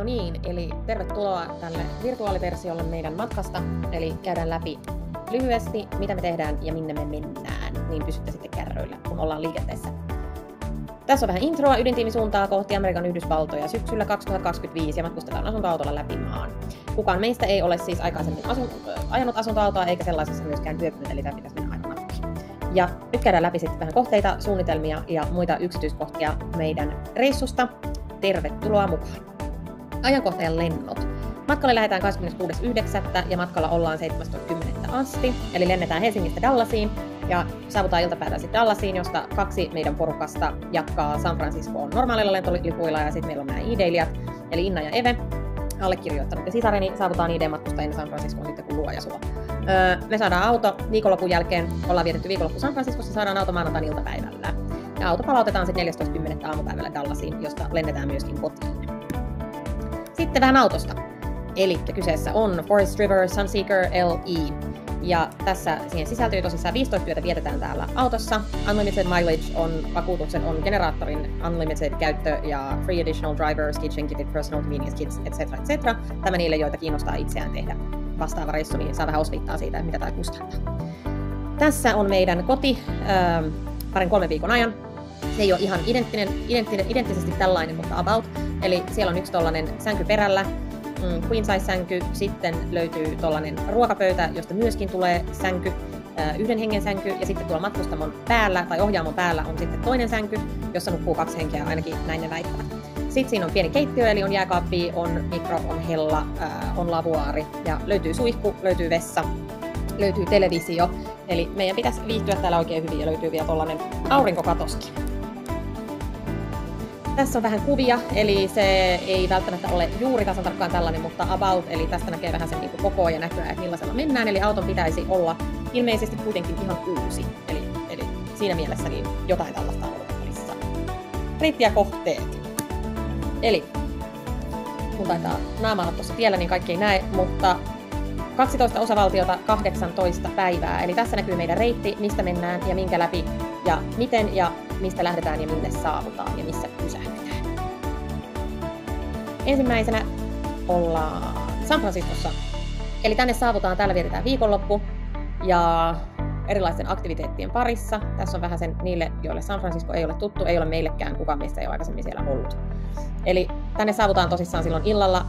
niin, eli tervetuloa tälle virtuaaliversiolle meidän matkasta. Eli käydään läpi lyhyesti, mitä me tehdään ja minne me mennään, niin pysytte sitten kärryillä, kun ollaan liikenteessä. Tässä on vähän introa ydintiimisuuntaa kohti Amerikan Yhdysvaltoja syksyllä 2025 ja matkustetaan asuntoautolla läpi maan. Kukaan meistä ei ole siis aikaisemmin ajanut asuntoautoa eikä sellaisessa myöskään hyöpynyt, eli tämä pitäisi mennä aika nappiin. Ja nyt käydään läpi sitten vähän kohteita, suunnitelmia ja muita yksityiskohtia meidän reissusta. Tervetuloa mukaan! Ajankohta ja lennot. Matkalle lähdetään 26.9. ja matkalla ollaan 17.10. asti. Eli lennetään Helsingistä Dallasiin ja saavutaan iltapäivällä sitten Dallasiin, josta 2 meidän porukasta jatkaa San Franciscoon normaalilla lentolipuilla ja sitten meillä on nämä ideilijat, eli Inna ja Eve, allekirjoittanut ja sisareni, saavutaan ID-matkustajien San Franciscoon sitten kun luo ja suo. Me saadaan auto viikonlopun jälkeen, ollaan vietetty viikonloppu San Franciscossa, saadaan auto maanantain iltapäivällä. Ja auto palautetaan sitten 14.10. aamupäivällä Dallasiin, josta lennetään myöskin kotiin. Sitten vähän autosta. Eli kyseessä on Forest River Sunseeker LE. Ja tässä siihen sisältyy tosissaan 15 yötä vietetään täällä autossa. Unlimited mileage on vakuutuksen, on generaattorin unlimited käyttö ja free additional drivers, kitchen kitted, personal convenience kits, etc. Tämä niille, joita kiinnostaa itseään tehdä vastaava reissu, niin saa vähän osviittaa siitä, mitä tämä kustantaa. Tässä on meidän koti 2-3 viikon ajan. Se ei ole ihan identtisesti tällainen, mutta about. Eli siellä on yksi tollainen sänky perällä, queen size sänky, sitten löytyy tollainen ruokapöytä, josta myöskin tulee sänky, 1 hengen sänky, ja sitten tuolla matkustamon päällä tai ohjaamon päällä on sitten toinen sänky, jossa nukkuu 2 henkeä, ainakin näin ne väittävät. Sitten siinä on pieni keittiö, eli on jääkaappi, on mikro, on hella, on lavuaari, ja löytyy suihku, löytyy vessa, löytyy televisio, eli meidän pitäisi viihtyä täällä oikein hyvin, ja löytyy vielä tollainen aurinkokatoskin. Tässä on vähän kuvia, eli se ei välttämättä ole juuri tasan tarkkaan tällainen, mutta about, eli tästä näkee vähän sen kokoa ja näköä, että millaisella mennään, eli auton pitäisi olla ilmeisesti kuitenkin ihan uusi, eli siinä mielessä niin jotain tällaista on odotettavissa. Reitti ja kohteet. Eli, kun taitaa naama olla tuossa tiellä, niin kaikki ei näe, mutta 12 osavaltiota, 18 päivää, eli tässä näkyy meidän reitti, mistä mennään ja minkä läpi ja miten ja mistä lähdetään ja minne saavutaan ja missä pysähdytään. Ensimmäisenä ollaan San Franciscossa. Eli tänne saavutaan, täällä vietetään viikonloppu ja erilaisten aktiviteettien parissa. Tässä on vähän sen niille, joille San Francisco ei ole tuttu, ei ole meillekään, kukaan meistä ei ole aikaisemmin siellä ollut. Eli tänne saavutaan tosissaan silloin illalla,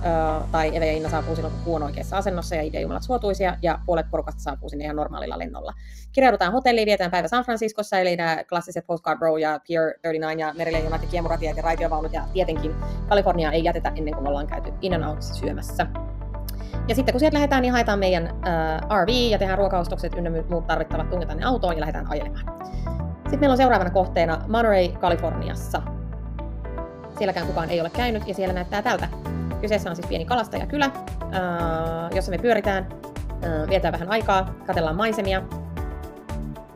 tai Eve ja Inna saapuu silloin, kun kuu on oikeassa asennossa ja idejumalat suotuisia, ja puolet porukasta saapuu sinne ihan normaalilla lennolla. Kirjaudutaan hotelliin, vietään päivä San Franciscossa, eli nämä klassiset Postcard Row ja Pier 39 ja Merilenjonat ja kiemuratiet ja raitiovaunut, ja tietenkin Kaliforniaa ei jätetä ennen kuin ollaan käyty In-N-Out syömässä. Ja sitten kun sieltä lähdetään, niin haetaan meidän RV ja tehdään ruokaostokset ynnä muut tarvittavat, tungetaan ne autoon ja lähdetään ajelemaan. Sitten meillä on seuraavana kohteena Monterey, Kaliforniassa. Sielläkään kukaan ei ole käynyt ja siellä näyttää tältä. Kyseessä on siis pieni kalastajakylä, jossa me pyöritään, vietään vähän aikaa, katsellaan maisemia,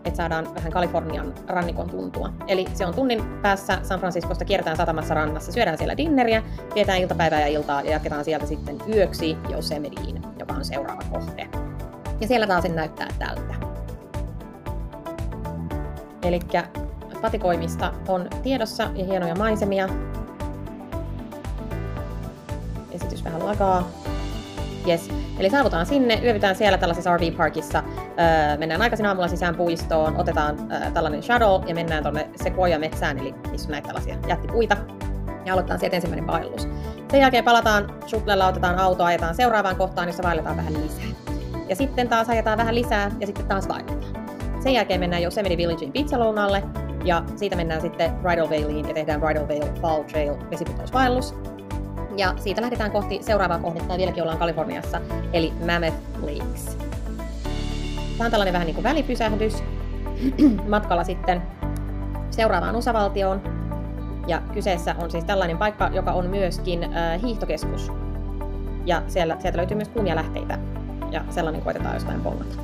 että saadaan vähän Kalifornian rannikon tuntua. Eli se on tunnin päässä San Franciscosta, kierretään satamassa rannassa, syödään siellä dinneriä, vietään iltapäivää ja iltaa ja jatketaan sieltä sitten yöksi Yosemitein, joka on seuraava kohde. Ja siellä taas sen näyttää tältä. Elikkä patikoimista on tiedossa ja hienoja maisemia. Esitys vähän lakaa. Yes. Eli saavutaan sinne, yövytään siellä tällaisessa RV-parkissa, mennään aikaisin aamulla sisään puistoon, otetaan tällainen shuttle ja mennään tuonne Sequoia-metsään, eli missä on näitä tällaisia jättipuita, ja aloitetaan sieltä ensimmäinen vaellus. Sen jälkeen palataan shuttlella, otetaan auto, ajetaan seuraavaan kohtaan, jossa vaelletaan vähän lisää. Ja sitten taas ajetaan vähän lisää ja sitten taas vaelletaan. Sen jälkeen mennään Yosemite Villagein pizzalounalle, ja siitä mennään sitten Bridal Valleen ja tehdään Bridal Veil Fall Trail vesiputousvaellus. Ja siitä lähdetään kohti seuraavaa kohdetta, ja vieläkin ollaan Kaliforniassa, eli Mammoth Lakes. Tämä on tällainen vähän niin kuin välipysähdys matkalla sitten seuraavaan osavaltioon. Ja kyseessä on siis tällainen paikka, joka on myöskin hiihtokeskus. Ja sieltä löytyy myös kuumia lähteitä, ja sellainen koitetaan jostain pongata.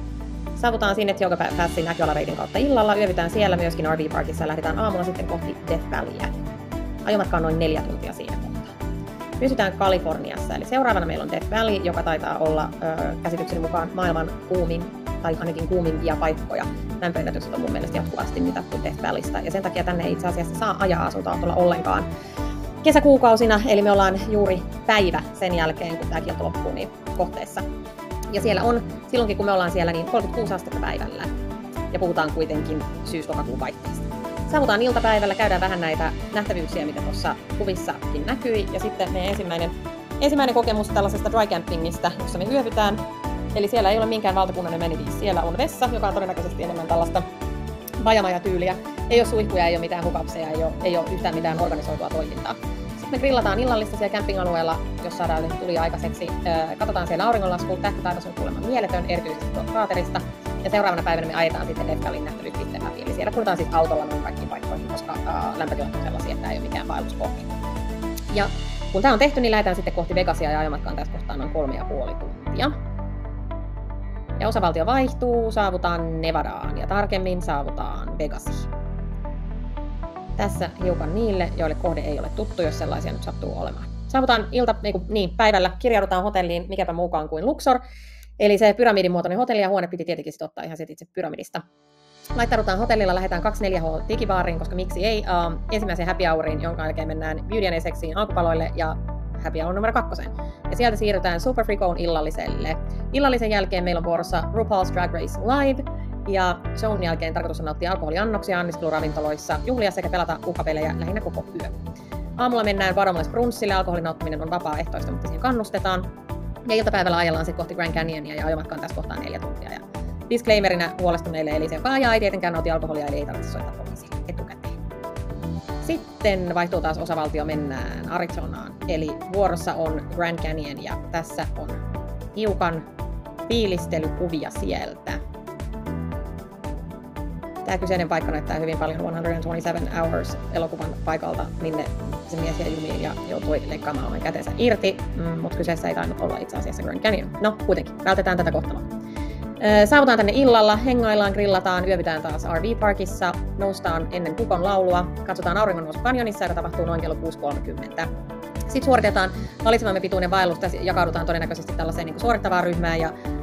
Saavutaan sinne Tioga Passin näköalareitin kautta illalla, yövytään siellä myöskin RV-parkissa ja lähdetään aamulla sitten kohti Death Valleyä. Ajomatka on noin 4 tuntia siinä kohtaa. Pysytään Kaliforniassa, eli seuraavana meillä on Death Valley, joka taitaa olla käsitykseni mukaan maailman kuumin, tai ainakin kuumimpia paikkoja. Lämpöennätykset on mun mielestä jatkuvasti mitattu Death Valleysta, ja sen takia tänne ei itse asiassa saa ajaa asuntoautolla ollenkaan. kesäkuukausina, eli me ollaan juuri päivä sen jälkeen, kun tämä kielto loppuu, niin kohteessa. Ja siellä on, silloinkin kun me ollaan siellä, niin 36 astetta päivällä. Ja puhutaan kuitenkin syys-lokakuun vaihteesta. Saavutaan iltapäivällä, käydään vähän näitä nähtävyyksiä, mitä tuossa kuvissakin näkyi. Ja sitten meidän ensimmäinen kokemus tällaisesta dry campingista, jossa me yövytään. Eli siellä ei ole minkään valtakunnallinen amenities. Siellä on vessa, joka on todennäköisesti enemmän tällaista bajamaja-tyyliä. Ei ole suihkuja, ei ole mitään hukauksia, ei ole yhtään mitään organisoitua toimintaa. Sitten me grillataan illallista siellä camping-alueella, jos saadaan tulia aikaiseksi. Katsotaan siellä auringonlaskua, tähtötaivas on kuulemma mieletön, erityisesti tuolta kraaterista. Ja seuraavana päivänä me ajetaan sitten Lefkalin nähtävyyspisteen läpi. Eli siellä kuljetaan siis autolla noin kaikkiin paikkoihin, koska lämpötilat on sellaisia, että tämä ei ole mikään vaelluskohde. Ja kun tämä on tehty, niin lähdetään sitten kohti Vegasia ja ajomatkaan tässä kohtaa noin 3,5 tuntia. Ja osavaltio vaihtuu, saavutaan Nevadaan ja tarkemmin saavutaan Vegasiin. Tässä hiukan niille, joille kohde ei ole tuttu, jos sellaisia nyt sattuu olemaan. Saavutaan päivällä, kirjaudutaan hotelliin, mikäpä muukaan kuin Luxor. Eli se pyramidin muotoinen hotelli ja huone piti tietenkin sitten ottaa ihan itse pyramidista. Laittaudutaan hotellilla, lähdetään 24H digibaariin, koska miksi ei. Ensimmäiseen happy houriin, jonka jälkeen mennään Beauty and Essexiin alkupaloille ja happy hour numero 2. Ja sieltä siirrytään Super Freakoon illalliselle. Illallisen jälkeen meillä on vuorossa RuPaul's Drag Race Live. Ja shown jälkeen tarkoitus on nauttia alkoholiannoksia anniskeluravintoloissa, juhlia sekä pelata uhkapelejä lähinnä koko yö. Aamulla mennään Bottomless brunssille, alkoholin nauttiminen on vapaaehtoista, mutta siihen kannustetaan. Ja iltapäivällä ajellaan sitten kohti Grand Canyonia ja ajomatka on tässä kohtaa 4 tuntia. Ja disclaimerina huolestuneille, eli se joka ajaa ei tietenkään nauti alkoholia, eli ei tarvitse soittaa poliisille etukäteen. Sitten vaihtuu taas osavaltio, mennään Arizonaan, eli vuorossa on Grand Canyon ja tässä on hiukan fiilistelykuvia sieltä. Tämä kyseinen paikka näyttää hyvin paljon 127 Hours elokuvan paikalta, minne se mies jäi jumiin ja joutui leikkaamaan oman kätensä irti, mutta kyseessä ei tainnut olla itse asiassa Grand Canyon. No, kuitenkin, vältetään tätä kohtaloa. Saavutaan tänne illalla, hengaillaan, grillataan, yövytään taas RV-parkissa, noustaan ennen kukon laulua, katsotaan auringonnousu kanjonissa, joka tapahtuu noin kello 6.30. Sitten suoritetaan valitsemamme pituinen vaellus, tässä jakaudutaan todennäköisesti tällaiseen niin kuin suorittavaan ryhmään,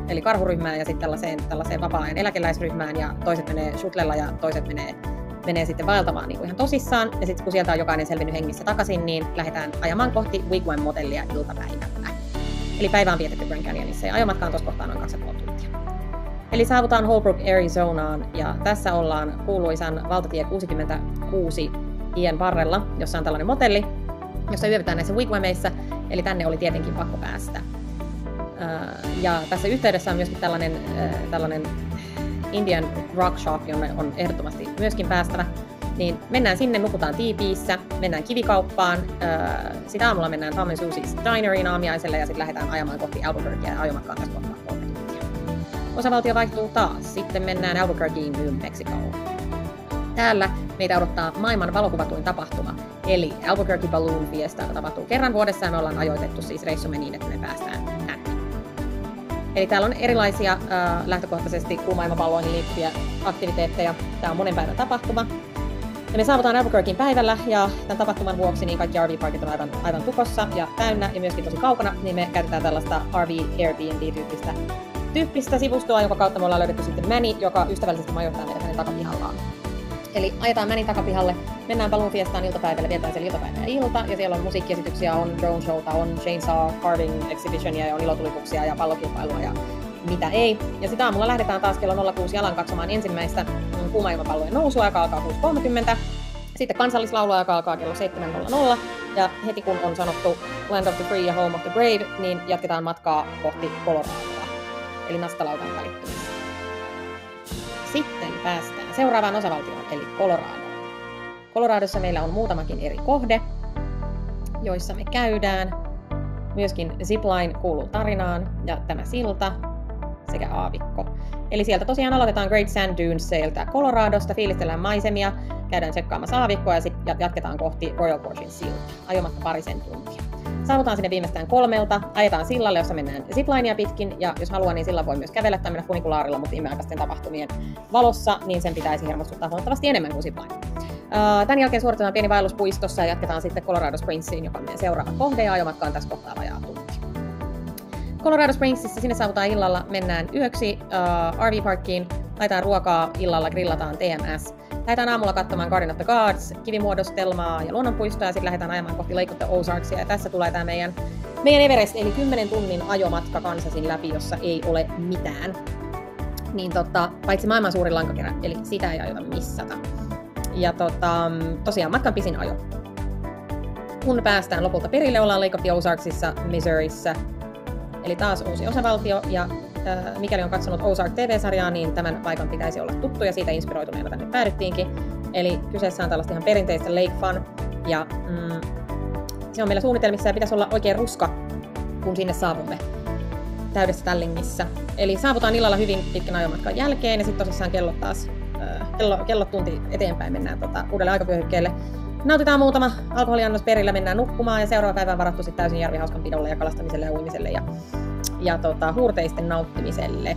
eli karhuryhmään ja sitten tällaiseen vapaa-ajan eläkeläisryhmään, ja toiset menee shutlella ja toiset menee sitten vaeltamaan niin kuin ihan tosissaan. Ja sitten kun sieltä on jokainen selvinnyt hengissä takaisin, niin lähdetään ajamaan kohti Wigwam-motellia iltapäivällä. Eli päivä on vietetty Grand Canyonissa ja ajomatka on tuossa kohtaa noin 2,5 tuntia. Eli saavutaan Holbrook, Arizonaan, ja tässä ollaan kuuluisan valtatie 66 tien varrella, jossa on tällainen motelli, jossa yövytään näissä wigwameissa, eli tänne oli tietenkin pakko päästä. Ja tässä yhteydessä on myöskin tällainen Indian Rock Shop, jonne on ehdottomasti myöskin päästävä. Niin mennään sinne, nukutaan tiipiissä, mennään kivikauppaan, sitten aamulla mennään Tom & Susie's Dineriin aamiaiselle ja sitten lähdetään ajamaan kohti Albuquerquea ja ajomatkaan tässä kohtaa 3 tuntia. Osavaltio vaihtuu taas, sitten mennään Albuquerqueen, New Mexicoon. Täällä meitä odottaa maailman valokuvatuin tapahtuma, eli Albuquerque Balloon Fiesta, joka tapahtuu kerran vuodessa ja me ollaan ajoitettu siis reissumme niin, että me päästään tänne. Eli täällä on erilaisia lähtökohtaisesti kuumailmapalloihin liittyviä aktiviteetteja. Tämä on monen päivän tapahtuma. Ja me saavutaan Albuquerqueen päivällä ja tämän tapahtuman vuoksi niin kaikki RV-parkit on aivan tukossa ja täynnä ja myöskin tosi kaukana, niin me käytetään tällaista RV Airbnb-tyyppistä sivustoa, jonka kautta me ollaan löydetty sitten Manny, joka ystävällisesti majoittaa meidät hänen takapihallaan. Eli ajetaan Mannyn takapihalle, mennään Balloon Fiestaan iltapäivällä, vietetään siellä iltapäivä ja ilta, ja siellä on musiikkiesityksiä, on drone showta, on chainsaw carving exhibitionia ja on ilotulikuuksia ja pallokilpailua ja mitä ei. Ja sitten aamulla lähdetään taas kello 06 jalan katsomaan ensimmäistä kuuma-ilmapallojen nousua, joka alkaa 6.30. Sitten kansallislaulua, joka alkaa kello 7.00. Ja heti kun on sanottu Land of the Free ja Home of the Brave, niin jatketaan matkaa kohti Coloradoa, eli Nastalaukan välittymässä. Sitten päästään seuraavaan osavaltioon, eli Coloradoon. Coloradossa meillä on muutamakin eri kohde, joissa me käydään. Myöskin zipline kuuluu tarinaan ja tämä silta sekä aavikko. Eli sieltä tosiaan aloitetaan Great Sand Dunes sieltä Coloradosta, fiilistellään maisemia, käydään tsekkaamassa aavikkoa ja sitten jatketaan kohti Royal Gorgein siltaa. Ajomatka 2 tuntia. Saavutaan sinne viimeistään 3, ajetaan sillalle, jossa mennään ziplinea pitkin, ja jos haluaa, niin sillan voi myös kävellä tai mennä funikulaarilla, mutta viimeaikaisten tapahtumien valossa, niin sen pitäisi hermostuttaa huomattavasti enemmän kuin zipline. Tämän jälkeen suoritetaan pieni vaellus puistossa ja jatketaan sitten Colorado Springsiin, joka on meidän seuraava kohde, ja ajomatka on tässä kohtaa vajaa tunti. Colorado Springsissa sinne saavutaan illalla, mennään yöksi RV-parkkiin, laitetaan ruokaa illalla, grillataan TMS, Lähdetään aamulla katsomaan Garden of the Gods, kivimuodostelmaa ja luonnonpuistoa, ja sitten lähdetään ajamaan kohti Lake of the Ozarksia. Ja tässä tulee tämä meidän Everest, eli 10 tunnin ajomatka Kansasin läpi, jossa ei ole mitään. Niin paitsi maailman suurin lankakerä, eli sitä ei aiota missata. Ja tosiaan matkan pisin ajo. Kun päästään lopulta perille, ollaan Lake of the Ozarksissa, Missourissa. Eli taas uusi osavaltio, ja mikäli on katsonut Ozark TV-sarjaa, niin tämän paikan pitäisi olla tuttu, ja siitä inspiroituneena tänne päädyttiinkin. Eli kyseessä on tällaista ihan perinteistä lake fun, ja se on meillä suunnitelmissa, ja pitäisi olla oikein ruska, kun sinne saavumme täydessä tällingissä. Eli saavutaan illalla hyvin pitkän ajomatkan jälkeen, ja sitten tosissaan kellot taas, kellot tunti eteenpäin mennään uudelle aikavyöhykkeelle. Nautitaan muutama alkoholiannos perillä, mennään nukkumaan, ja seuraava päivä on varattu sitten täysin järvihauskanpidolle ja kalastamiselle ja uimiselle ja huurteisten nauttimiselle.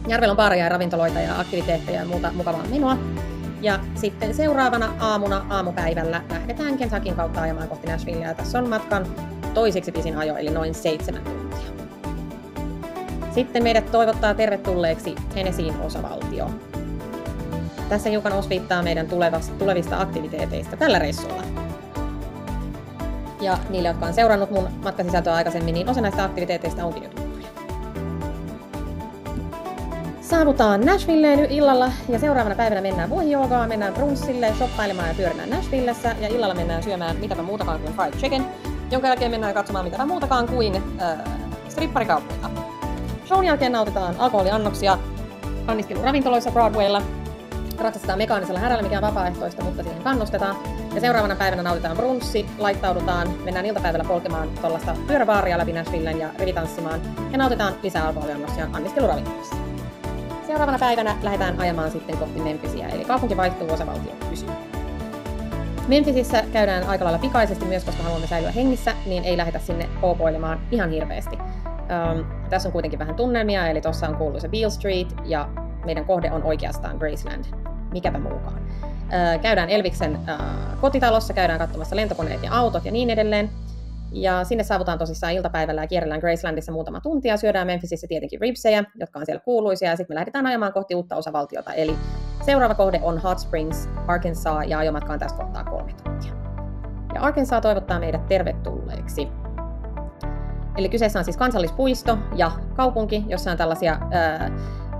Järvellä on baareja ja ravintoloita ja aktiviteetteja ja muuta mukavaa menoa. Ja sitten seuraavana aamupäivällä lähdetään Kensakyn kautta ajamaan kohti Nashvillea. Ja tässä on matkan toiseksi pisin ajo, eli noin 7 tuntia. Sitten meidät toivottaa tervetulleeksi Tennesseein osavaltio. Tässä hiukan osviittaa meidän tulevista aktiviteeteista tällä reissulla. Ja niille, jotka on seurannut mun matkasisältöä aikaisemmin, niin osa näistä aktiviteeteista onkin jo tuttuja. Saavutaan Nashvilleen illalla ja seuraavana päivänä mennään vuohijoogaan, mennään brunssille, shoppailemaan ja pyörinään Nashvillessä ja illalla mennään syömään mitäpä muutakaan kuin fried chicken, jonka jälkeen mennään katsomaan mitäpä muutakaan kuin stripparikauppoja. Shown jälkeen nautitaan alkoholiannoksia anniskeluravintoloissa Broadwaylla. Ratsastetaan mekaanisella härällä, mikä on vapaaehtoista, mutta siihen kannustetaan. Ja seuraavana päivänä nautitaan brunssi, laittaudutaan, mennään iltapäivällä polkemaan tuollaista pyöräbaaria läpi Nashvillen ja rivitanssimaan. Ja nautitaan lisää alkoholiannoksia anniskeluravintolassa. Seuraavana päivänä lähdetään ajamaan sitten kohti Memphisiä, eli kaupunki vaihtuu, osavaltio pysyy. Memphisissä käydään aika lailla pikaisesti myös, koska haluamme säilyä hengissä, niin ei lähdetä sinne poopoilemaan ihan hirveästi. Tässä on kuitenkin vähän tunnelmia, eli tuossa on kuuluisa Beale Street ja meidän kohde on oikeastaan Graceland. Mikäpä muukaan. Käydään Elviksen kotitalossa, käydään katsomassa lentokoneet ja autot ja niin edelleen. Ja sinne saavutaan tosissaan iltapäivällä ja kierrellään Gracelandissa muutama tunti ja syödään Memphisissä tietenkin ribsejä, jotka on siellä kuuluisia. Ja sitten me lähdetään ajamaan kohti uutta osavaltiota. Eli seuraava kohde on Hot Springs, Arkansas, ja ajomatka on tässä kohtaa 3 tuntia. Ja Arkansas toivottaa meidät tervetulleeksi. Eli kyseessä on siis kansallispuisto ja kaupunki, jossa on tällaisia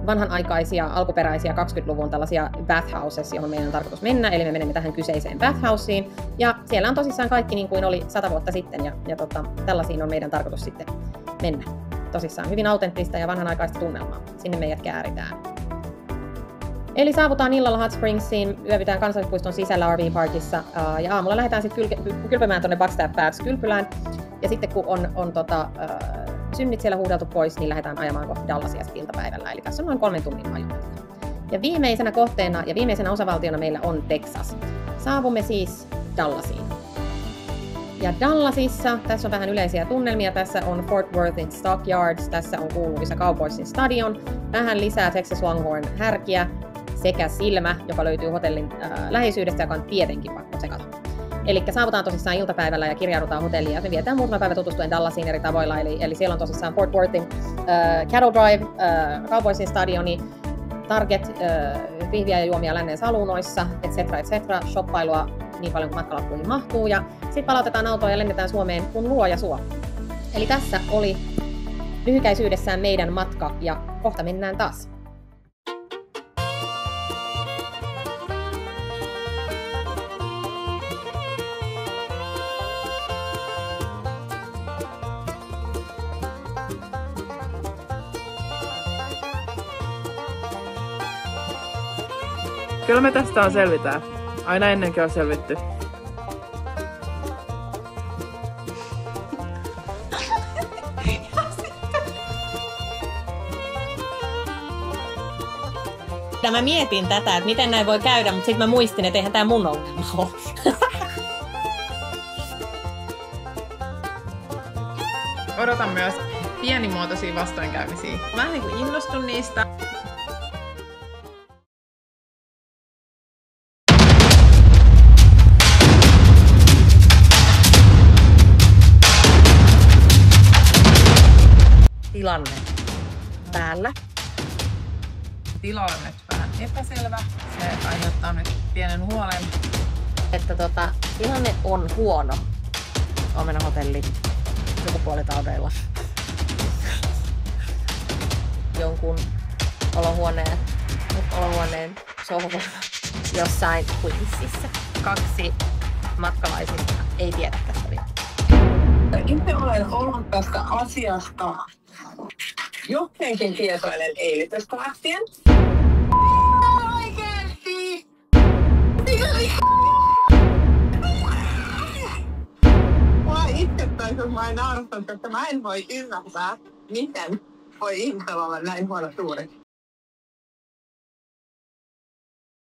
vanhanaikaisia, alkuperäisiä 20-luvun tällaisia bathhouses, johon meidän on tarkoitus mennä, eli me menemme tähän kyseiseen bathhouseen. Ja siellä on tosissaan kaikki niin kuin oli 100 vuotta sitten, ja tällaisiin on meidän tarkoitus sitten mennä. Tosissaan hyvin autenttista ja vanhanaikaista tunnelmaa. Sinne meidät kääritään. Eli saavutaan illalla Hot Springsiin, yövytään kansallispuiston sisällä RV-parkissa, ja aamulla lähdetään sitten kylpemään tuonne Bagstaff Pass kylpylään. Ja sitten kun on synnit siellä huudeltu pois, niin lähdetään ajamaan kohti Dallasia iltapäivällä. Eli tässä on noin 3 tunnin ajomatka. Ja viimeisenä kohteena ja viimeisenä osavaltiona meillä on Texas. Saavumme siis Dallasiin. Ja Dallasissa, tässä on vähän yleisiä tunnelmia. Tässä on Fort Worthin Stockyards, tässä on kuuluisa Cowboysin stadion. Vähän lisää Texas Longhorn härkiä sekä silmä, joka löytyy hotellin läheisyydestä, joka on tietenkin pakko tsekata. Eli saavutaan tosissaan iltapäivällä ja kirjaudutaan hotelliin ja me vietään muutama päivä tutustuen Dallasiin eri tavoilla. Eli siellä on tosissaan Fort Worthin Cattle Drive, Cowboysin stadioni, Target, pihviä ja juomia lännen saluunoissa, etc. Shoppailua niin paljon kuin matkalappuihin mahtuu. Ja sitten palautetaan autoa ja lennetään Suomeen kun luo ja suo. Eli tässä oli lyhykäisyydessään meidän matka ja kohta mennään taas. Kyllä me tästä selvitään. Aina ennenkin on selvitty. Mä mietin tätä, että miten näin voi käydä, mutta sitten mä muistin, että eihän tää mun ongelma ole. Odotan myös pienimuotoisia vastoinkäymisiä. Mä niin kuin innostun niistä. Tilanne päällä. Tila on nyt vähän epäselvä. Se aiheuttaa nyt pienen huolen. Että tilanne on huono. Omena hotelli sukupuolitaudeilla. Jonkun olohuoneen sohvalla jossain Queensissä. 2 matkalaisista ei tiedä tästä vielä. Itse olen ollut tästä asiasta jotenkin tietoinen eilisestä lähtien. Oikeesti! Mua itsettäisi, jos mä en arvostanut, että mä en voi ymmärtää, miten voi ihmisellä olla näin huono suuri.